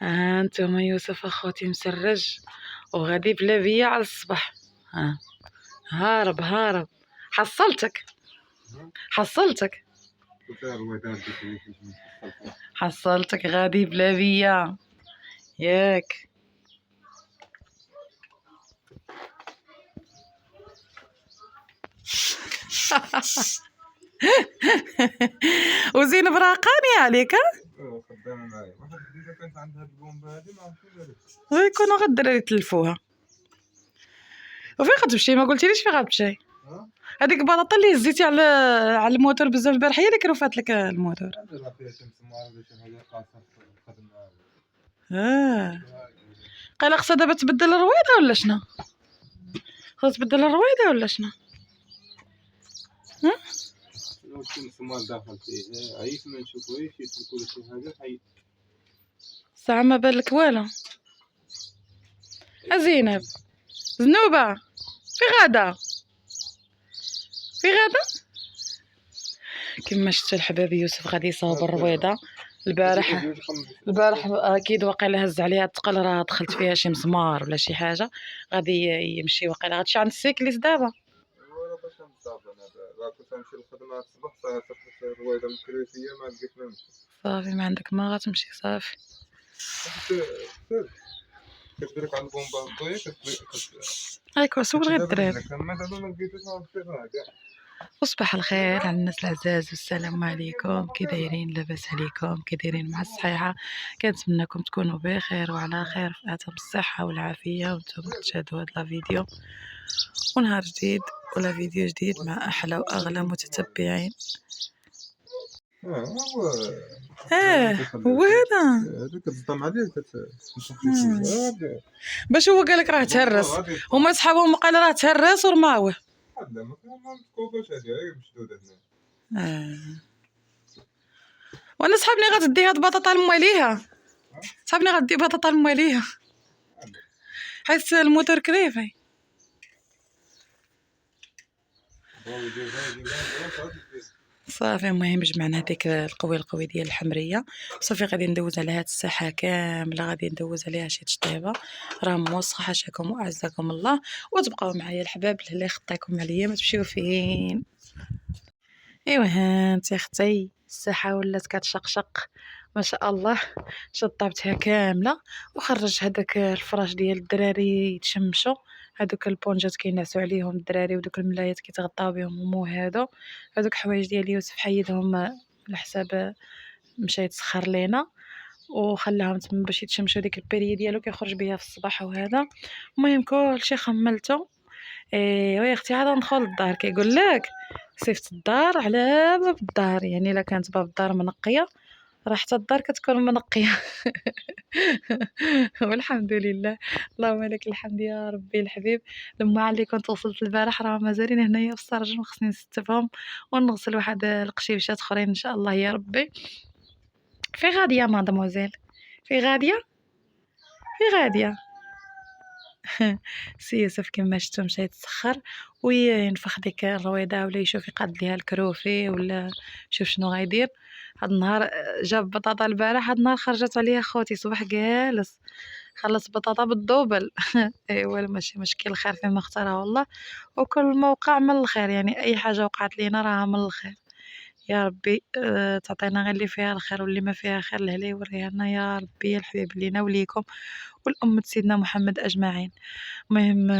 ها انتم يوسف اخوتي مسرج وغادي بلا بيا على الصباح. ها هارب هارب. حصلتك حصلتك حصلتك غادي بلا بيا ياك. وزينب راقاني عليك. خدامه معايا واحد الجديده كانت عندها البومبه هذه ما عرفتش دارت ويكونوا غير الدراري تلفوها. وفين غتمشي؟ ما قلتيليش فين غتمشي. هذيك البلاطه اللي هزيتي على الموتور بزاف البارح هي اللي كرفات لك الموتور. قال خصها دابا تبدل الرويضه ولا شنو؟ خصها تبدل الرويضه ولا شنو؟ المسمار داخل فيه عييت ما نشوفوش يتركوا له شي حاجه حي ساعه ما بالك والو. زينب زنوبه في غاده في غاده. كما شفتوا الحباب يوسف غادي يصاوب الرويضه. البارح اكيد واقيلا هز عليها الثقل راه دخلت فيها شي مسمار ولا شي حاجه. غادي يمشي واقيلا غتمشي عند السيكليس دابا. ولا باش نصافى انا راه كنت نمشي للخدمه الصباح صافي الرويضه مكريفيه ما لقيت ما نمشي صافي ما عندك ما غتمشي صافي. كتدرك على البومبا الضويه هاكا سول غير الدراري. ما دابا ما لقيتوش غنصير كاع. وصباح الخير على الناس العزاز والسلام عليكم. كي دايرين؟ لاباس عليكم؟ كي دايرين مع الصحيحه؟ كنتمنىكم تكونوا بخير وعلى خير في اتم الصحه والعافيه وانتم كتشاهدوا هذا الفيديو ونهار جديد ولا فيديو جديد مع احلى واغلى متتبعين. هو هذا كتصدم عليه باش هو قالك راه تهرس هما صحابهم قال راه تهرس ورماوه. وانا صحابني غتدي هاد البطاطا لمواليها. صحابني غدي بطاطا لمواليها حيت الموتور كريفي. صافي المهم جمعنا هذيك القوي ديال الحمريه صافي غادي ندوز على هاد الساحه كامله. غادي ندوز عليها شي تشطيبه راه موسخه حاشاكم واعزكم الله. وتبقاو معايا الحباب اللي خطيكم عليا ما تمشيو فين. ايوا هانت اختي الساحه ولات كتشقشق ما شاء الله. شطبتها كامله وخرج هذاك الفراش ديال الدراري يتشمشوا. هذوك البونجات كينعسوا عليهم الدراري ودوك الملايات كيتغطاو بهم هما وهادو. هذوك حوايج ديال يوسف حيدهم على حساب مشى يتسخر لينا وخلاهم تما باش يتشمشوا ديك البريه ديالو كيخرج بها في الصباح وهذا. المهم كلشي خملته. ايوا يا اختي عاد ندخل للدار كيقول لك صيفط الدار على باب الدار. يعني الا كانت باب الدار منقيه راه حتى الدار كتكون منقيه. والحمد لله اللهم لك الحمد يا ربي الحبيب. لما اللي كنت وصلت البارح راه مازالين هنايا في السرجم خصني نستفهم ونغسل واحد القشيبشات اخرين ان شاء الله يا ربي. في غاديه مادموزيل في غاديه في غاديه. سي يوسف كما شفتوا مشى يتسخر وينفخ ديك الرويضه ولا يشوف يقاد ليها الكروفي ولا شوف شنو غيدير. هاد النهار جاب بطاطا البارح. هاد النهار خرجت عليه خوتي صباح جالس خلص بطاطا بالدوبل. ايوا ماشي مشكل خير فيما اختاره الله وكل موقع من الخير. يعني اي حاجه وقعت لينا راها من الخير يا ربي. تعطينا غير اللي فيها الخير واللي ما فيها خير لهلا يوريها لنا يا ربي الحبيب لينا وليكم والأمة سيدنا محمد أجمعين. المهم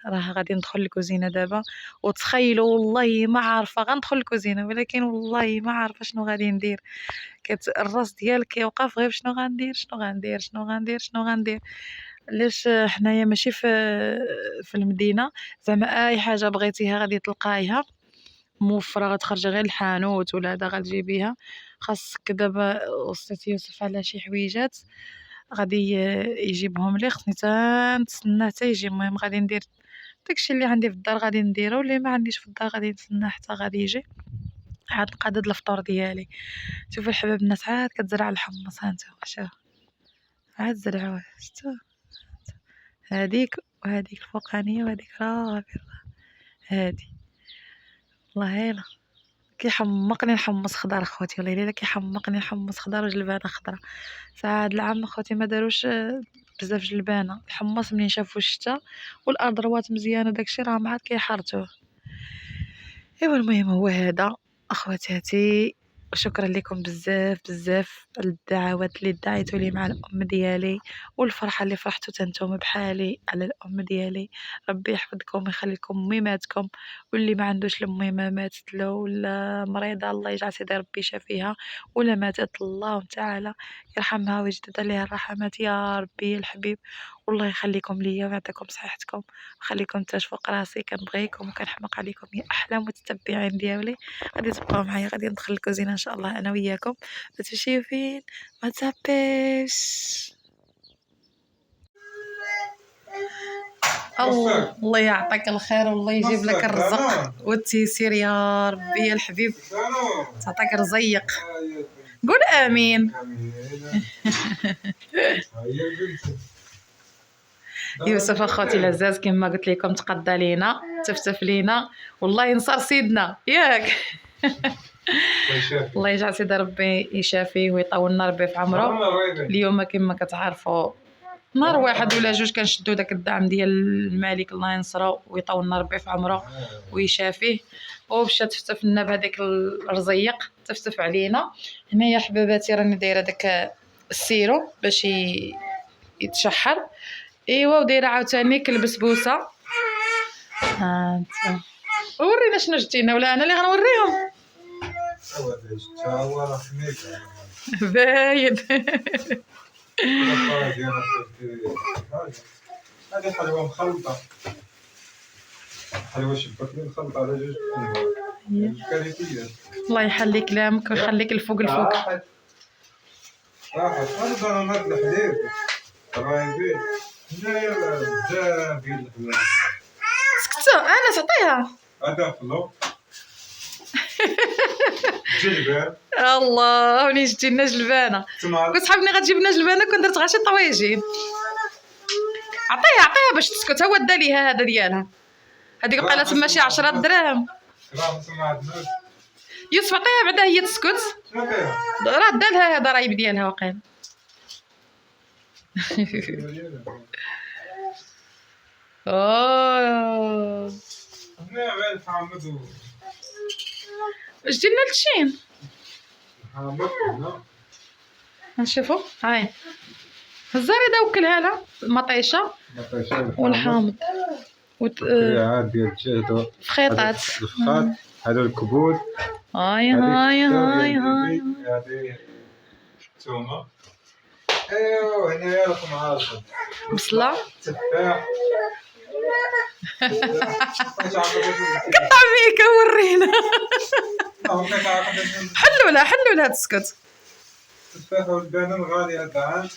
راه غادي ندخل الكوزينه دابا. وتخيلوا والله ما عارفه غندخل الكوزينه ولكن والله ما عارفه شنو غادي ندير. الراس ديالك كيوقف غير شنو غندير شنو غندير شنو غندير شنو غندير. علاش حنايا ماشي في المدينه زعما اي حاجه بغيتيها غادي تلقايها موفره. غتخرجي غير الحانوت ولا هذا غتجيبيها. خاصك دابا وصيت يوسف على شي حويجات غادي يجيبهم لي خصني نتسناه حتى يجي. المهم غادي ندير داكشي اللي عندي في الدار غادي نديرو واللي ما عنديش في الدار غادي نتسنى حتى غادي يجي. عاد نقادد الفطور ديالي. شوفوا الحباب الناس عاد كتزرع الحمص. ها نتوما شوف عاد زرعوه شتو هاديك وهاديك الفوقانيه وهاديك راه هادي والله يلا كيحمقني نحمص خضار خوتي، والله الا كيحمقني نحمص خضار وجلبانه خضرا. ساعة هاد العام خوتي ما داروش بزاف جلبانه، الحمص منين شافو الشتا والارض روات مزيانه داكشي راهم عاد كيحرتوه. ايوا المهم هو هذا اخواتاتي، شكرا لكم بزاف بزاف على الدعوات اللي دعيتوا لي مع الام ديالي، والفرحه اللي فرحتوا تنتوما بحالي على الام ديالي. ربي يحفظكم ويخلي لكم ميماتكم، واللي ما عندوش الميمه ماتت له ولا مريضه الله يجعل سيدي ربي يشافيها، ولا ماتت الله تعالى يرحمها ويجدد عليها الرحمات يا ربي الحبيب. والله يخليكم ليا ويعطيكم صحتكم ويخليكم تاج فوق راسي. كنبغيكم وكنحماق عليكم يا احلى متتبعين ديالي. غادي تبقاو معايا، غادي ندخل الكوزينه ان شاء الله انا وياكم. ما تمشيو فين، ما تزابيش. الله يعطيك الخير والله يجيب لك الرزق والتيسير يا ربي يا الحبيب، تعطيك رزيق. قول امين. يوسف اخوتي العزاز كما قلت لكم تقدى لينا تفتف لينا، والله ينصر سيدنا ياك. الله يجعل سيدي ربي يشافيه ويطولنا ربي في عمره. اليوم كما كتعرفوا نهار واحد ولا جوج كنشدوا داك الدعم ديال الملك الله ينصرو ويطولنا ربي في عمره ويشافيه، وباش تفتف لنا بهذيك الرزيق تفتف علينا. هنايا حباباتي راني دايره داك السيرو باش يتشحر. ايوا ودايره عاوتاني كالبسبوسه. ها انت ورينا شنو جبتينا، ولا انا اللي غنوريهم؟ باين. هذه حلوى مخلطه، حلوى شباكيه مخلطه على جوج انواع كاريتيه. الله يحلي كلامك ويخليك الفوق الفوق. راحت هذا ضرورات الحليب رايبين هنايا بزاف ديال الحلوى. سكتوا انا تعطيها هذا فلو جلبان. الله منين جبتي لنا جلبانه؟ كنت حابني غتجيب لنا جلبانه كون درت غير شي طوايجين. عطيها باش تسكت. هو دا ليها هذا ديالها، هذيك بقى لها تما شي 10 دراهم. يوسف عطيها بعدا هي تسكت. راه دا لها هذا رايب ديالها واقيلا. اوه هنا وين حامد جبتي لنا التشين حامد هنا نشوفوا. هاي الزريده وكلها لها المطيشه والحامض عاد ديال الدجاج خيطات الخاط هذا الكبود. هاي هذه الثومه. ايوا هنايا راكم عارفين بصله تفاح. عميك ورينا. حلوا لها تسكت. التفاح والبنان غالي هذا العام.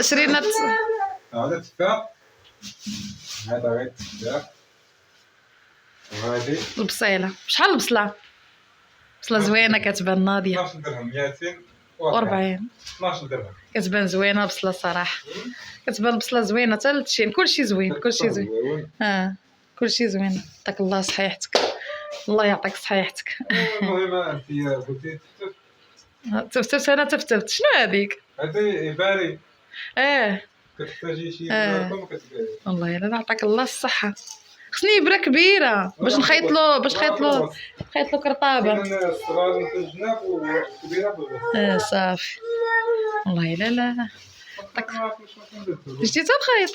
شرينا هذا التفاح، هذا غير التفاح، وهذه البصيله. شحال البصله؟ بصله زوينه كتبان ناضيه. 12 درهم 240. 12 درهم كتبان زوينه بصله الصراحه، كتبان بصله زوينه حتى التشين كلشي زوين كلشي زوين. كلشي زوين. يعطيك الله صحيحتك، الله يعطيك صحيحتك. المهم انت قلتي تفتفت انا تفتفت. شنو هذيك؟ هذه باري. كتحتاجي شي رقم كتبيعي. والله الا يعطيك الله الصحه. خصني ابره كبيره باش نخيط له كرطابه. الصغار في الجناب وكبيره صافي. والله لا جيتي تنخيط.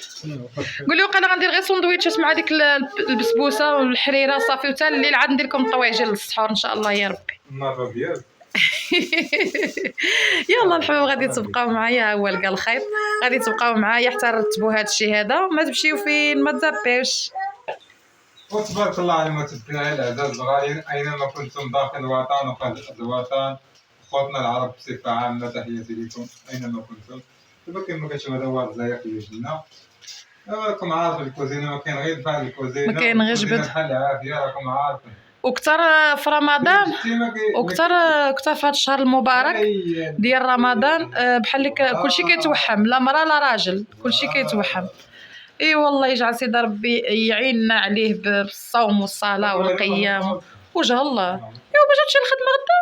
قول لي وقيلا غندير غير سندويتشات مع ديك البسبوسه والحريره صافي، وتا الليل عاد ندير لكم الطواجن للسحور ان شاء الله يا ربي. النهار ديالك. يلا الحباب غادي تبقاو معايا. هو لقى الخيط غادي تبقاو معايا حتى نرتبوا هذا الشيء هذا. ما تمشيو فين، ما تزابيوش. وتبارك الله على المتابعين الاعزاء الغاليين اينما كنتم داخل الوطن وخارج الوطن، خوتنا العرب بصفه عامه تحياتي لكم اينما كنتم. دابا كما كتشوفوا هذا هو الرزايق اللي جبنا. راكم عارفين الكوزينه ما كاين غير بحال الكوزينه، ما كاين غير جبد بحال العافيه راكم عارفين. وكثر في رمضان وكثر في هذا الشهر المبارك ديال رمضان بحال كلشي كيتوحم، لا مراه لا راجل كلشي كيتوحم. اي والله يجعل سيدي ربي يعيننا عليه بالصوم والصلاه والقيام وجه الله. ايوا باش تمشي الخدمه غدا.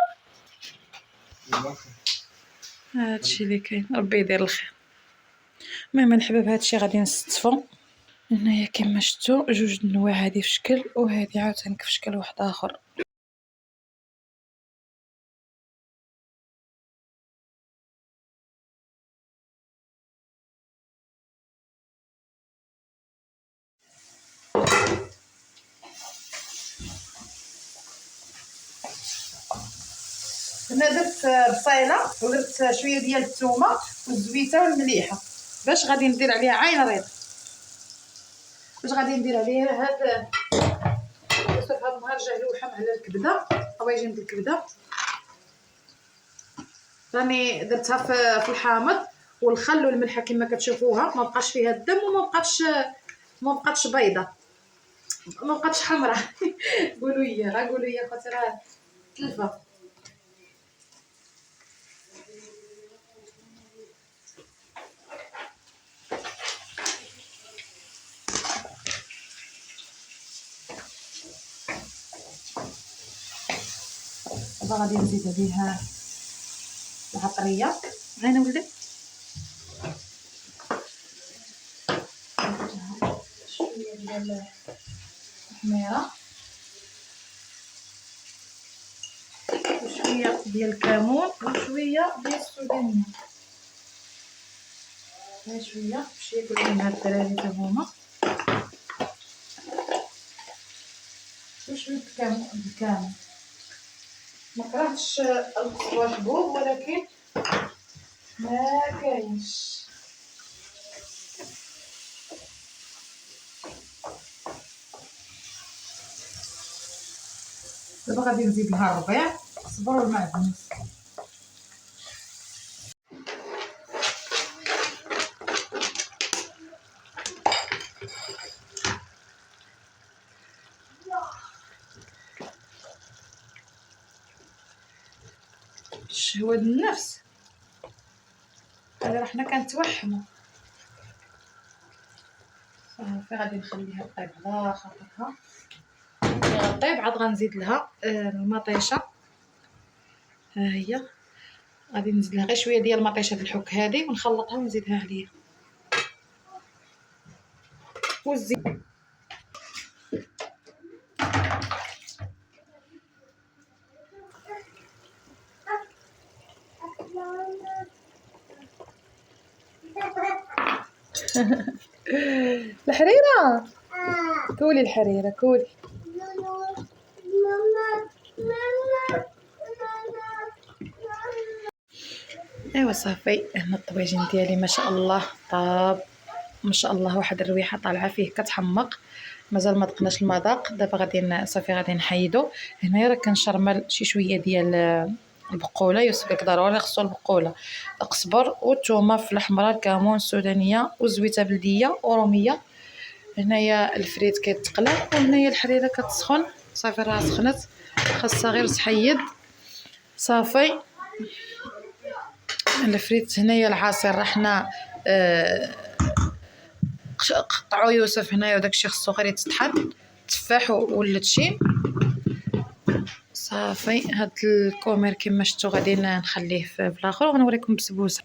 هادشي اللي كاين، ربي يدير الخير. المهم الحباب هادشي غادي نستفو. هنايا كما شفتوا جوج النواع، هادي في شكل وهادي عاوتاني في شكل واحد اخر. هنا درت بصيله ودرت شويه ديال الثومه والزويته والمليحه باش غادي ندير عليها عين ريض. باش غادي ندير عليها هاد شوف هاد النهار جا لوحه على الكبده، طواجن ديال الكبده راني درتها في الحامض والخل والملحه كما كتشوفوها. ما بقاش فيها الدم وما بقاتش بيضه، ما بقاتش حمراء. قولوا لي قولوا لي خوتي راه تلفه. دابا غادي نزيد عليها العطريه. عين ولدي شويه ديال الحميره وشويه ديال الكمون وشويه ديال السودانيه. ها شويه باش ياكلوا منها الدراري حتى هما. وشويه الكمون. ما كرهتش القزبر حبوب ولكن ما كاينش. دابا غادي نزيد لها الربيع، الصبر والمعدنوس. الشهوة د النفس هذا راه حنا كنتوحمو. صافي غادي نخليها طيب على خاطرها. ملي غطيب عاد غنزيد لها المطيشه. ها هي غادي نزيد لها غير شويه ديال المطيشه د الحك هذه ونخلطها ونزيدها عليها والزيت. الحريره كولي الحريره كولي. ايوا صافي هنا الطواجن ديالي ما شاء الله طاب ما شاء الله. واحد الرويحه طالعه فيه كتحمق. مازال ما دقناش المذاق. دابا غادي صافي غادي نحيدو. هنايا راه كنشرمل شي شويه ديال البقوله. يوسف لك ضروري خصو البقوله، القزبر والثومه في الحمراء، الكمون، السودانيه والزويته بلديه وروميه. هنايا الفريت كيتقلى وهنايا الحريره كتسخن. صافي راه سخنت خاصها غير تحيد. صافي الفريت هنايا العصير راه حنا قطعوا يوسف هنايا وداكشي خصو غير يتطحن. تفاح واللتشين. صافي هاد الكومير كما شفتوا غادي نخليه في الاخر وغنوريكم بسبوسه.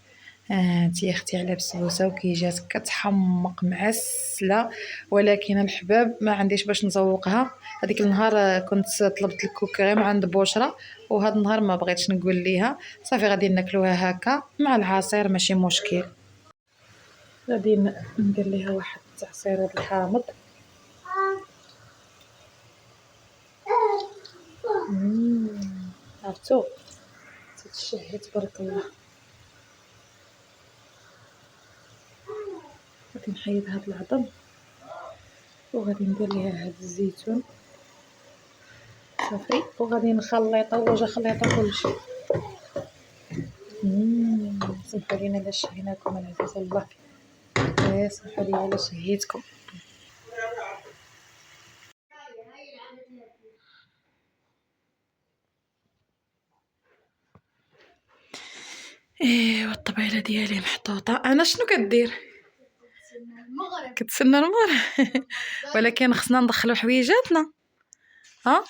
هانتي اختي على بسبوسه وكيجات كتحمق معسله، ولكن الحباب ما عنديش باش نزوقها. هذيك النهار كنت طلبت الكوكي غير من عند بوشره وهذا النهار ما بغيتش نقول ليها. صافي غادي ناكلوها هكا مع العصير ماشي مشكل. غادي ندير ليها واحد العصير الحامض. عرفتو تتشهي تبارك الله. غادي نحيد هاد العظم وغادي ندير ليها هاد الزيتون. صافي وغادي نخلطو وجا خليطه كلشي. سمحوا لينا الا شهيناكم العزيز الله. سمحوا لي الا شهيتكم. ايوا الطبيله ديالي محطوطه. انا شنو كدير؟ كتسنى المور. ولكن خصنا ندخلو حويجاتنا. ها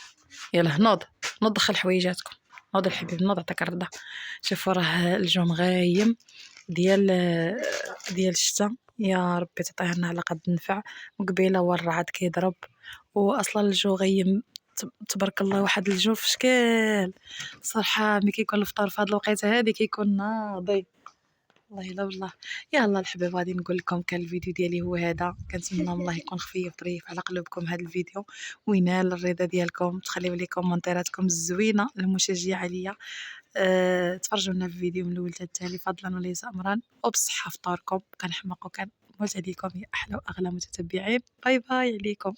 يلا نوض دخل حويجاتكم. نوض الحبيب، نوض عطاك الرضا. شوفوا راه الجو مغيم ديال الشتا، يا ربي تعطيه لنا على قد النفع. وقبيله هو الرعد كيضرب، واصلا الجو غيم تبارك الله. واحد الجو في شكال صراحه. ملي كيكون الفطور في هاد الوقيته هادي كيكون ناضي. والله الا بالله. يلا الحباب غادي نقول لكم كان الفيديو ديالي هو هذا. كنتمنى من الله يكون خفيف ظريف على قلوبكم هذا الفيديو، وينال الرضا ديالكم. تخليو لي كومونتيراتكم الزوينه المشجعه ليا. تفرجوا لنا في الفيديو من الاول حتى التالي فضلا وليس امرا، وبصحه فطوركم. كنحماق وكنموت عليكم يا احلى واغلى متتبعين. باي باي عليكم.